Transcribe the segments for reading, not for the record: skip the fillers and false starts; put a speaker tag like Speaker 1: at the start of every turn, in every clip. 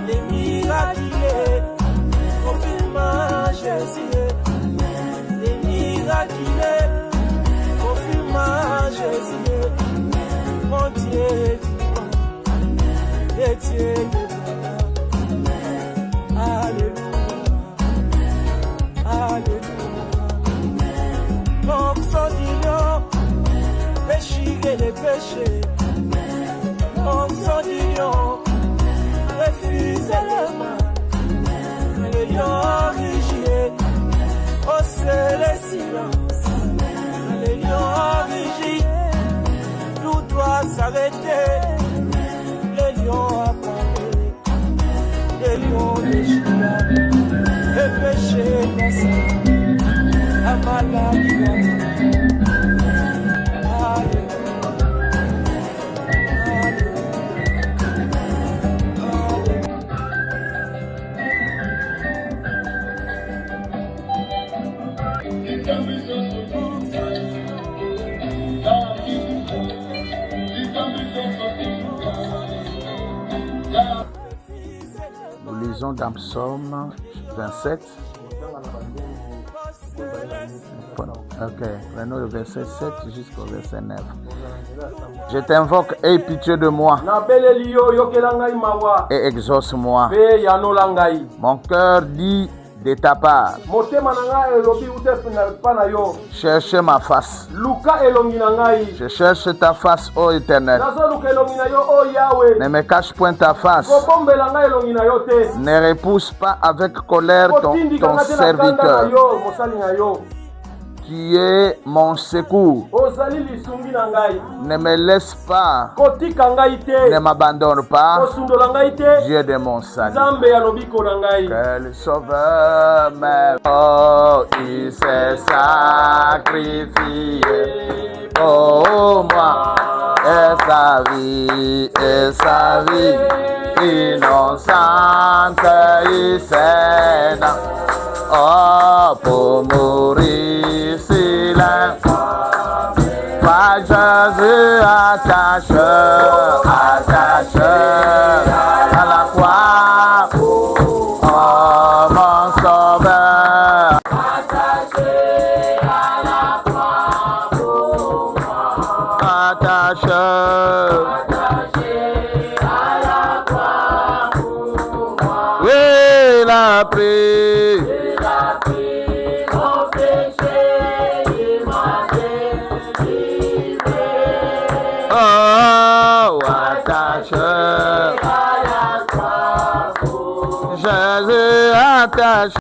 Speaker 1: Les miraculés, confirmant Jésus. Les miraculés, confirmant Jésus. Mon Dieu est vivant, et Dieu est vivant. Alléluia, alléluia. Donc son dignon, déchirer les péchés. Donc son dignon, refuse le mal, le lion rigide, hausse le silence, le lion rigide, tout doit s'arrêter, le lion a parlé, le lion rigide, le péché passé, la maladie.
Speaker 2: Nous lisons dans Psaume 27. Ok, prenons le verset 7 jusqu'au verset 9. Je t'invoque, aie pitié de moi et exauce-moi. Mon cœur dit de ta part, cherchez ma face. Je cherche ta face, ô Éternel. Ne me cache point ta face. Ne repousse pas avec colère ton serviteur, qui est mon secours. Ne me laisse pas, ne m'abandonne pas, Dieu de mon salut. Que le Sauveur m'aime. Oh, il s'est sacrifié pour moi, et sa vie innocente, il s'est donné. Oh, pour mourir si là, pas Jésus attaché à la croix. Oh, mon sauveur, attaché à la croix pour moi. Attaché à la croix pour moi. Oui, il a pris. Oh, attaché Jésus attaché.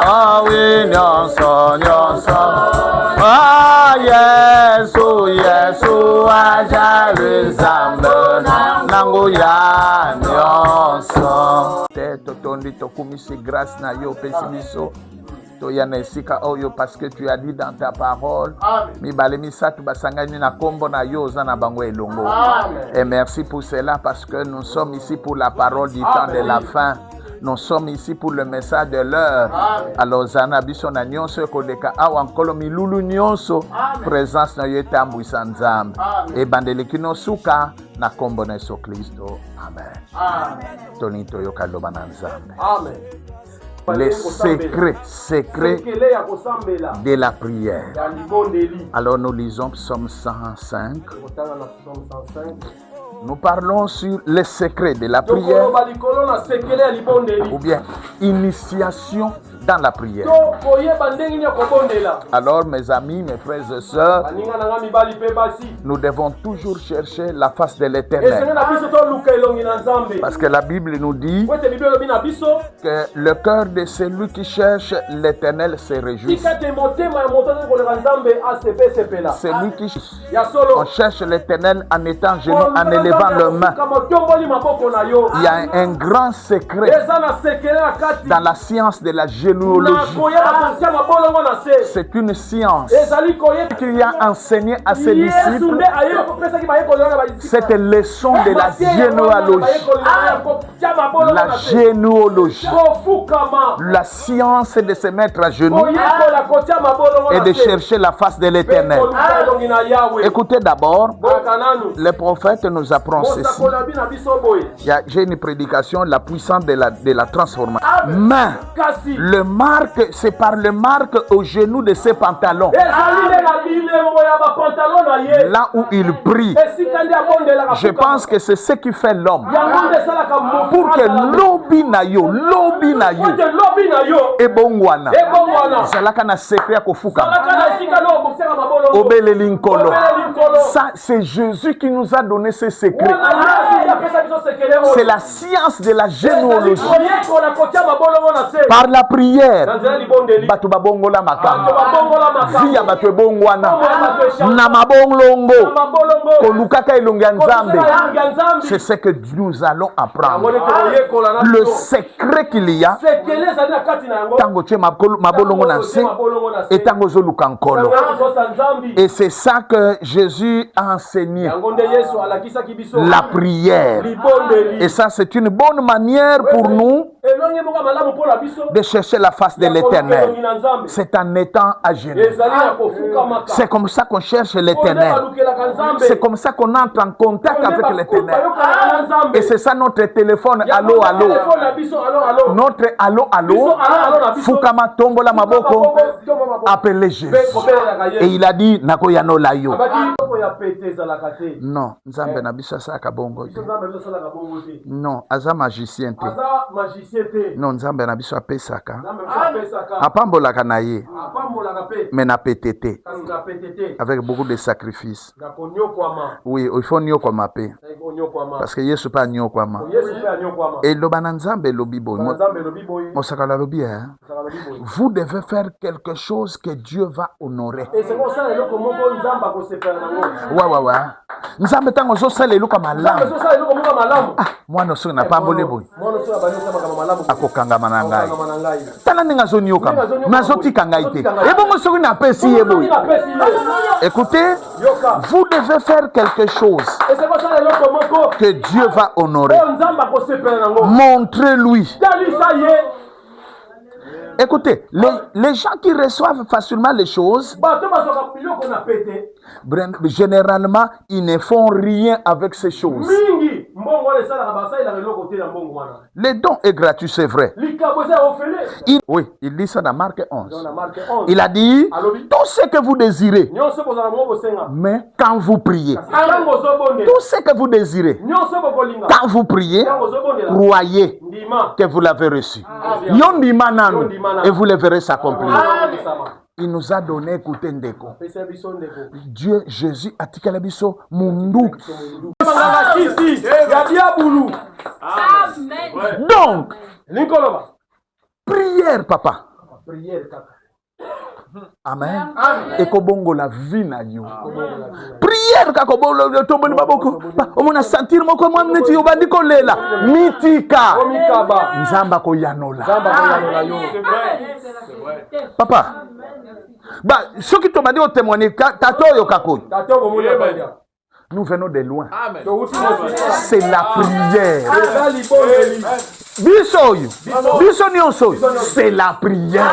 Speaker 2: Oh oui, oh Yesu ajalu zambe nangu ya nyonso. Totondi tokumisi grâce na yo pesimiso. Toyana esika oyo parce que tu as dit dans ta parole. Mi balemi satu basangani na kombo na yo za na bango elongo. Et merci pour cela parce que nous sommes ici pour la parole du temps de la fin. Nous sommes ici pour le message de l'heure. Alors zana biso na nyonso kodeka awa nkolo milulu nyonso présence na yo tambu sanzam. E bandeli kino suka na kombo na Yesu Kristo. Amen. Toni toyo kaloba na nzambe. Amen. Les secrets de la prière. Alors nous lisons Psaume 105. Nous parlons sur les secrets de la prière ou bien initiation dans la prière. Alors mes amis, mes frères et sœurs, nous devons toujours chercher la face de l'Éternel. Parce que la Bible nous dit que le cœur de celui qui cherche l'Éternel se réjouit. Celui qui on cherche l'Éternel en étant genoux, en élevant leurs mains. Il y a un grand secret dans la science de la généalogie. C'est une science qu'il y a enseigné à ses disciples. Cette leçon de la généalogie. La généalogie. La science de se mettre à genoux et de chercher la face de l'Éternel. Écoutez d'abord, le prophète nous apprend ceci. J'ai une prédication, la puissance de la transformation. Mais le marque, c'est par le marque au genou de ses pantalons. Là où il prie. Je pense que c'est ce qui fait l'homme. Pour que lobi na yo ebongwana. Zalaka na secret kofuka. Obele linkolo. Ça, c'est Jésus qui nous a donné ce secret. C'est la science de la généalogie. Par la prière, batu babongola makambo. Via batu bongwana. Na mabonglongo. Kolukaka ilonga nzambe. C'est ce que nous allons apprendre. Le secret qu'il y a. Tango tche mabolongo na se. Et tango zoluka nkolo. Et c'est ça que Jésus a enseigné. La prière. Et ça, c'est une bonne manière pour nous de chercher la face de l'Éternel. C'est en étant à genoux. C'est comme ça qu'on cherche l'Éternel. C'est comme ça qu'on entre en contact avec l'Éternel. Et c'est ça notre téléphone. Allô, allô. Notre allô, allô. Fukama tombola maboko. Appelez Jésus. Et il a dit, Nakoyano layo. Non, Nzambe na biso saka bongo. Non, aza magicien te. Non, Nzambe na biso apesaka. Apambolaka na ye. Mais na pétété. Avec beaucoup de sacrifices. Oui, il faut nyo kwa mape. Parce que Yesu pas nyo kwa ma. Et lobana Nzambe lobi boy. Mosaka la lobi hein. Vous devez faire quelque chose que Dieu va honorer. Ouais. Nzambe tango zo sala eluka malamu. Mwana so na pambole boy. Akokanga manangai. Tala ninga zo nyoka. Nazo tika ngai te. Ebongo so na pesi ye boy. Écoutez, vous devez faire quelque chose que Dieu va honorer. Montrez-lui. Écoutez, les gens qui reçoivent facilement les choses, généralement, ils ne font rien avec ces choses. Le don est gratuit, c'est vrai. Oui, il dit ça dans Marc 11. Il a dit, tout ce que vous désirez, mais quand vous priez, tout ce que vous désirez, quand vous priez, croyez que vous l'avez reçu. Et vous le verrez s'accomplir. Il nous a donné, écoutez Ndeko. Dieu, Jésus, a tika biso mundu. Donc, prière, papa. Amen. Et kobongo la vie na yo. Prière ka kobongo le tomboni baboko. Omona sentir moko mwa neti yo bandi kolela. Mitika. Nzamba ko yanola. Papa. Bah, ceux qui t'ont dit au témoigner, tato yo kako. Nous venons de loin. C'est la prière. C'est la prière.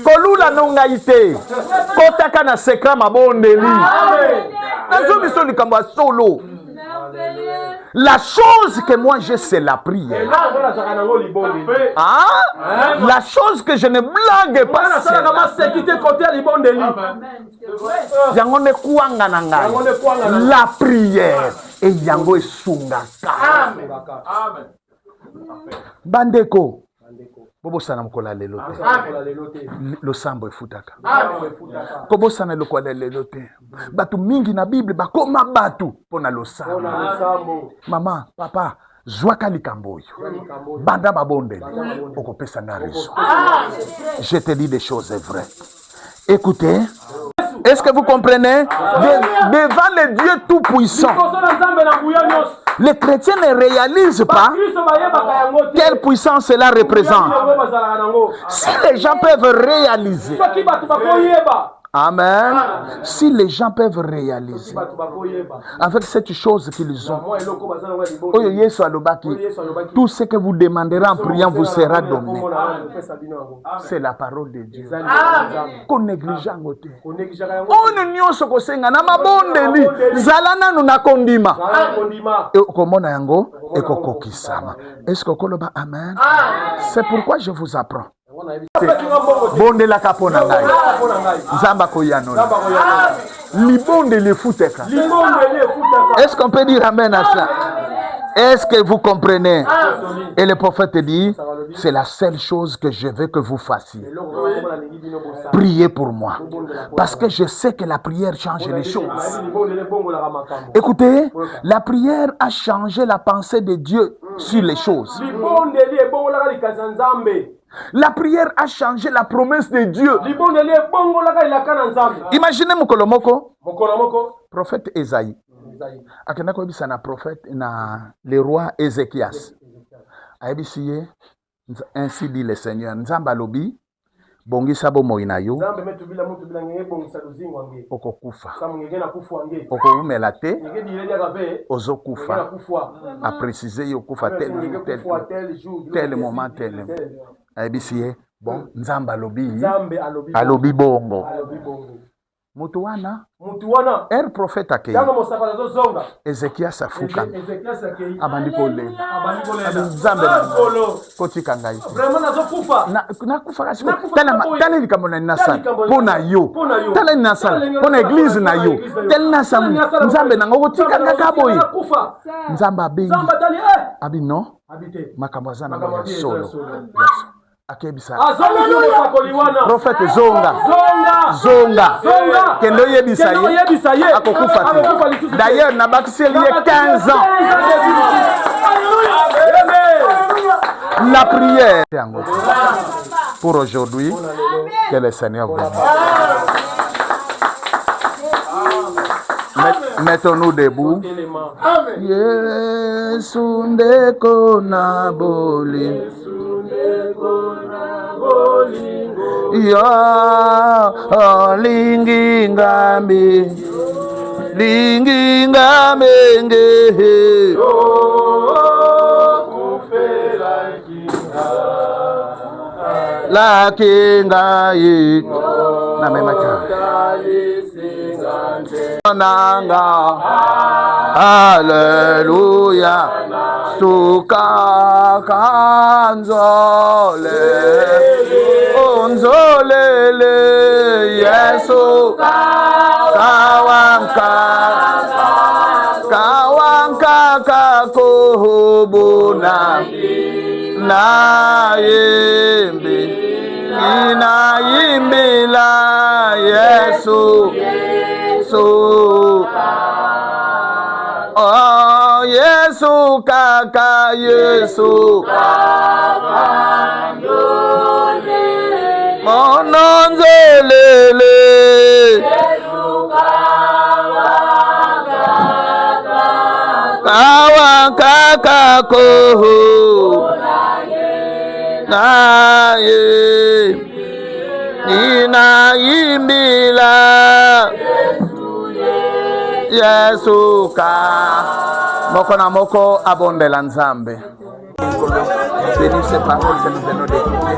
Speaker 2: Kolula nongaite. Kotaka na sekra mabondeli. Nazo biso likamba solo. La chose que moi j'ai, c'est la prière. Ah? La chose que je ne blague pas, c'est la prière. Et yango esungaka. Bandeko. Bobosana mukola lelo te. Losambo efutaka. Kobosana lokola lelo te. Batu mingi na Bible bakoma batu pona losambo. Mama, papa, zwaka likambo oyo. Banda babondeli. Okopesa na raison. Je te dis des choses vraies. Écoutez. Est-ce que vous comprenez? Devant le Dieu tout-puissant, les chrétiens ne réalisent pas quelle puissance cela représente. Si les gens peuvent réaliser, amen, si les gens peuvent réaliser avec cette chose qu'ils ont, tout ce que vous demanderez en priant vous sera donné. C'est la parole de Dieu. Qu'on néglige en côté. On n'y se kosenga na mabondeli zalana nuna kondima. Et komona yango et kokokisama. Est-ce que koloba amen? C'est pourquoi je vous apprends. Bonde la kapona ngai. Zamba koyanola. Libonde le futeka. Est-ce qu'on peut dire amen à ça? Est-ce que vous comprenez? Et le prophète dit, c'est la seule chose que je veux que vous fassiez. Priez pour moi. Parce que je sais que la prière change les choses. Écoutez, la prière a changé la pensée de Dieu sur les choses. La prière a changé la promesse de Dieu. Imaginez Mokolomoko, prophète Esaïe. Akenda ko bisa na prophète na le roi Ézéchias. Aibisiye ainsi dit le Seigneur Nzamba lobi bongisa bo moina yo. Okokufa. Okoumela te. Ozokufa. A préciser yo kufa tel moment tel. Aibisiye bon Nzamba lobi alobi bongo. Mutuwana er prophète akei Ezekias afuka abandiko le Nzambe kotika ngai na kufa kasi tala likambo na nasala pona yo tala nasala pona église na yo tel nasala Nzambe na ngotika ngaka boyi Nzamba abengi abi non makambo azana ya solo akebisa prophète zonga kendo yebisa ye akokufa te. D'ailleurs nabakisi lié 15 ans la prière pour aujourd'hui. Que le Seigneur vous bénisse. Mettons-nous debout. Yesu ndeko na boli ya lingi ngambi nge la kinga yi na memaka nanga haleluya suka kanzole onzolele Yesu kawanka kakuhubuna na yimbi inayimbila Yesu oh Yesu kaka Yesu mononzelele kawaka koho naye inayimbila Yesu ka moko na moko abondela Nzambe. Bénis ces paroles que nous venons d'écouter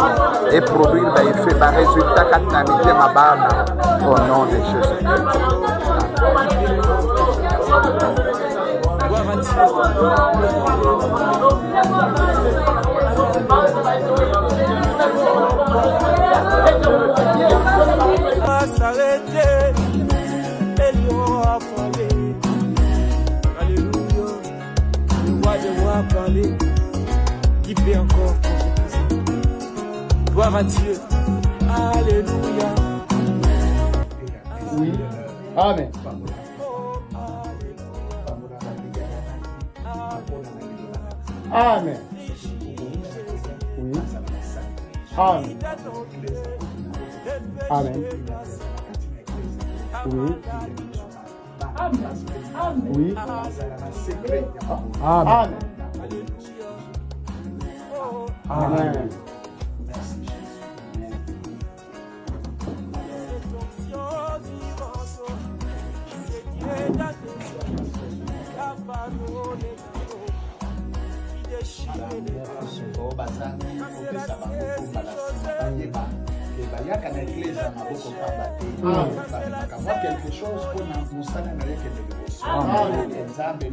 Speaker 2: et produire des effets par résultat qu'atnamité ma barne au nom de Jésus.
Speaker 1: Qui peut encore Gloire à Dieu. Alléluia.
Speaker 2: Oui. Amen. Amen. Oui. Amen. Amen. Oui. Oui. Amen. Amen.
Speaker 3: quelque chose pour nous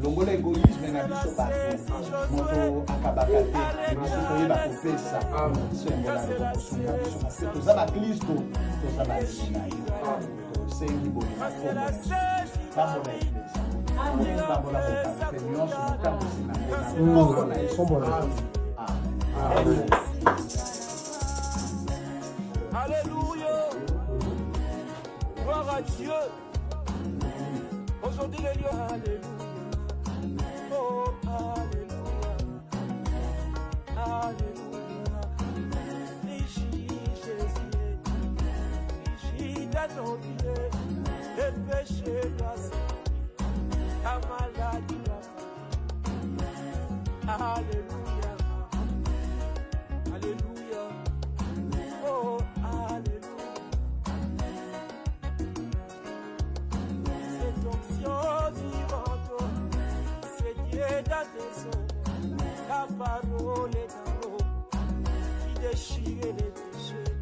Speaker 3: longola égoïsme na biso bato moto akabaka te biso toyeba kopesa biso embola kosunga biso parce que toza baklisto toza balimi na yo tosengi boye pambola eglise pambola bokampe nyonso motambosi nango na yesu. Amen.
Speaker 1: Alléluia. Gloire à Dieu. Aujourd'hui, les lieux, alléluia. Oh, alléluia. Alléluia. Ici, Jésus. Ici, dans nos vies. Les péchés glacés. La maladie. Alléluia. Alléluia. Oh, alléluia. Cette onction vivante, c'est Dieu dans tes œuvres. La parole est dans l'eau qui déchire les péchés.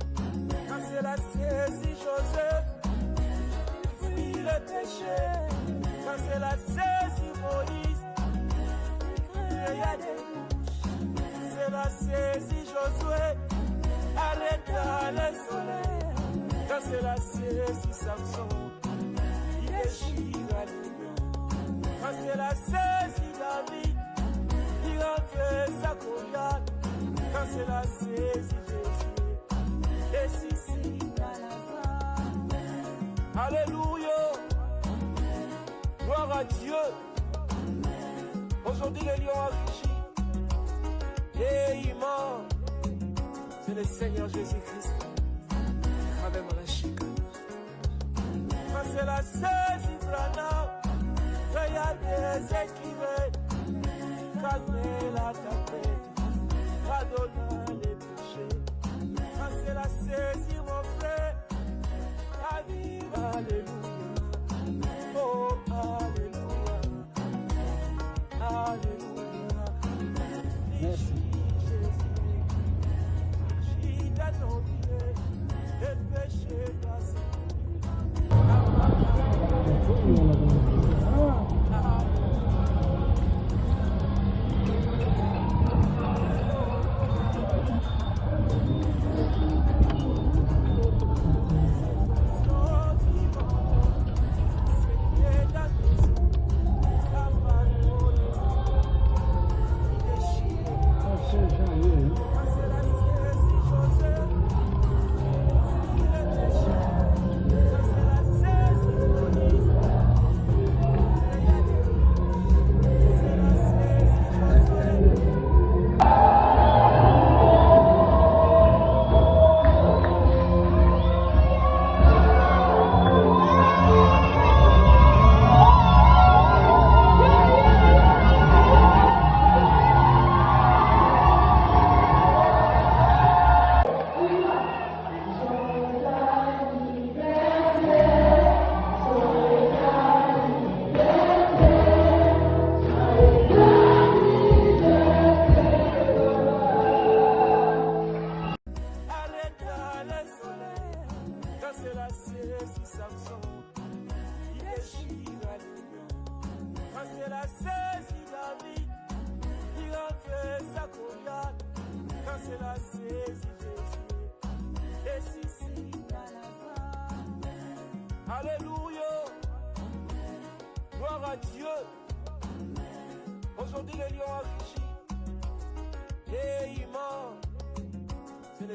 Speaker 1: Quand c'est la saisie Joseph, il fuit le péché. Quand c'est la saisie Moïse, il y a des bouches. C'est la saisie Josué, arrêta le soleil. Quand c'est la saisie Samson, il déchira les lions. Quand c'est la saisie David, il a fait sa Goliath. Quand c'est la saisie Jésus, et si Lazare. Alléluia. Gloire à Dieu. Aujourd'hui, les lions ont régi. Et il mort. C'est le Seigneur Jésus-Christ. Avec la chicane. Quand c'est la saisie Brana, il y a des écrivains. Calmez la tempête. Pardonnez les péchés. Quand c'est la saisie, mon frère, la vie, alléluia. Oh, alléluia. Alléluia. Merci.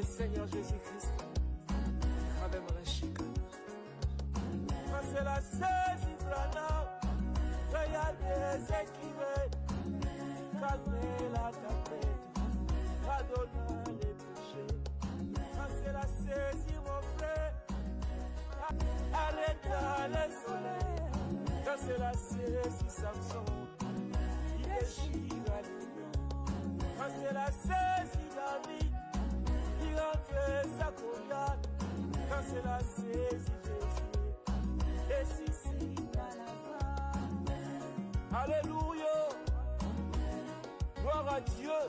Speaker 1: le Seigneur Jésus-Christ. Avec mon chica. Quand c'est la saisie, Brana, il y a des équipes. Calmez la tempête, pardonne les péchés. Quand c'est la saisie, mon frère, arrête le soleil. Quand c'est la saisie, Samson, il déchire la ligne. Quand c'est la saisie, David, il a fait sa Goliath. Quand c'est la saisie, Jésus, et si, alléluia. Gloire à Dieu.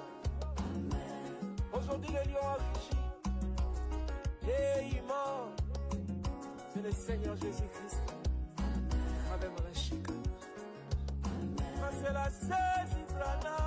Speaker 1: Aujourd'hui, le lion a rugi. Et il mort. C'est le Seigneur Jésus-Christ. Avec mon chica. Quand c'est la saisie, Brana.